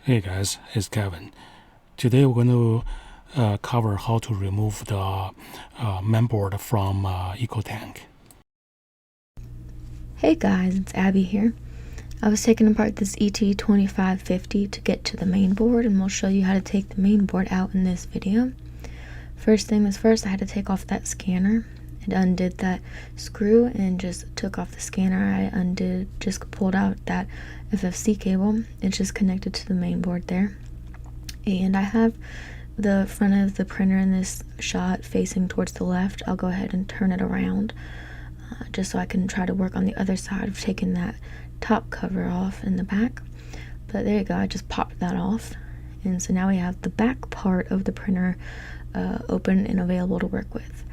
Hey guys, it's Kevin. Today we're going to cover how to remove the mainboard from EcoTank. Hey guys, it's Abby here. I was taking apart this ET-2550 to get to the mainboard, and we'll show you how to take the mainboard out in this video. First thing is first, I had to take off that scanner. I undid that screw and just took off the scanner. I just pulled out that FFC cable. It's just connected to the mainboard there. And I have the front of the printer in this shot facing towards the left. I'll go ahead and turn it around just so I can try to work on the other side of taking that top cover off in the back. But there you go, I just popped that off. And so now we have the back part of the printer open and available to work with.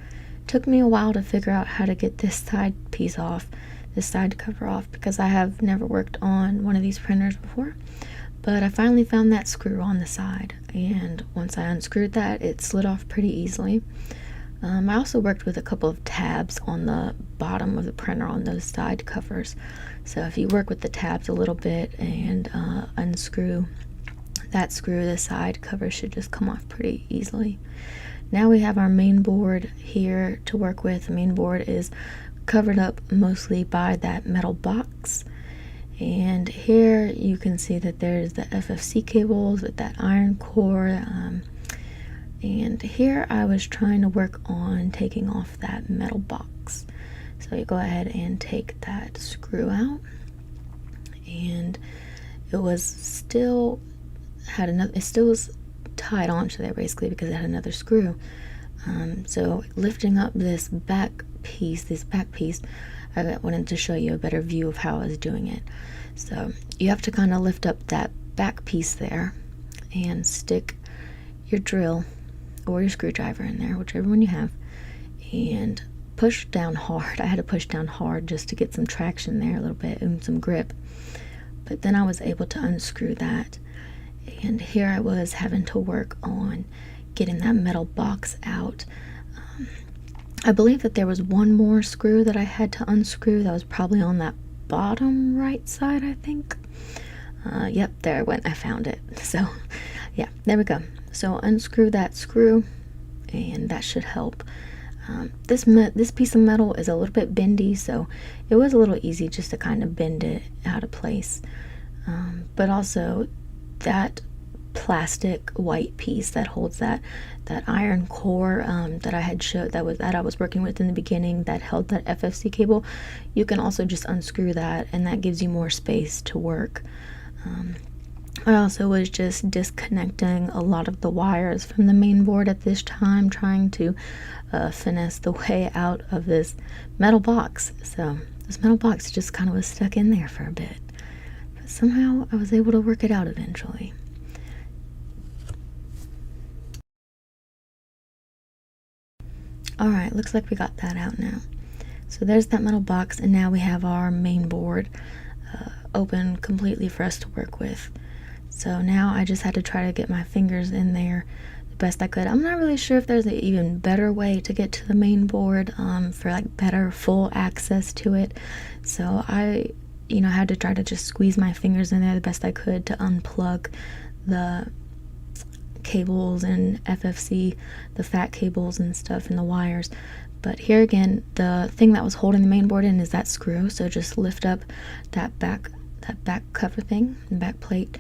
Took me a while to figure out how to get this side piece off, this side cover off, because I have never worked on one of these printers before. But I finally found that screw on the side, and once I unscrewed that, it slid off pretty easily. I also worked with a couple of tabs on the bottom of the printer on those side covers. So if you work with the tabs a little bit and unscrew that screw, the side cover should just come off pretty easily. Now we have our main board here to work with. The main board is covered up mostly by that metal box. And here you can see that there's the FFC cables with that iron core. And here I was trying to work on taking off that metal box. So you go ahead and take that screw out. And it was still was tied onto there basically because it had another screw. So lifting up this back piece, I wanted to show you a better view of how I was doing it. So you have to kind of lift up that back piece there and stick your drill or your screwdriver in there, whichever one you have, and push down hard. I had to push down hard just to get some traction there a little bit and some grip. But then I was able to unscrew that. And here I was having to work on getting that metal box out. I believe that there was one more screw that I had to unscrew that was probably on that bottom right side, I think. Yep, there it went. I found it. So yeah, there we go. So unscrew that screw and that should help. This piece of metal is a little bit bendy, so it was a little easy just to kind of bend it out of place. But also that plastic white piece that holds that iron core that I had showed that I was working with in the beginning that held that FFC cable, you can also just unscrew that, and that gives you more space to work. I also was just disconnecting a lot of the wires from the main board at this time, trying to finesse the way out of this metal box. So this metal box just kind of was stuck in there for a bit, but somehow I was able to work it out eventually. Alright, looks like we got that out now. So there's that metal box, and now we have our main board open completely for us to work with. So now I just had to try to get my fingers in there the best I could. I'm not really sure if there's an even better way to get to the main board for like better full access to it. So I had to try to just squeeze my fingers in there the best I could to unplug the cables and FFC, the fat cables and stuff, and the wires. But here again, the thing that was holding the main board in is that screw. So just lift up that back cover thing, the back plate,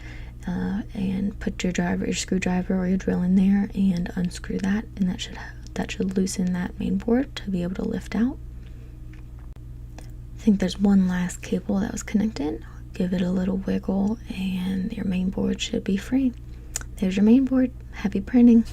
and put your screwdriver or your drill in there and unscrew that, and that should loosen that main board to be able to lift out. I think there's one last cable that was connected. Give it a little wiggle and your main board should be free. There's your main board. Happy printing.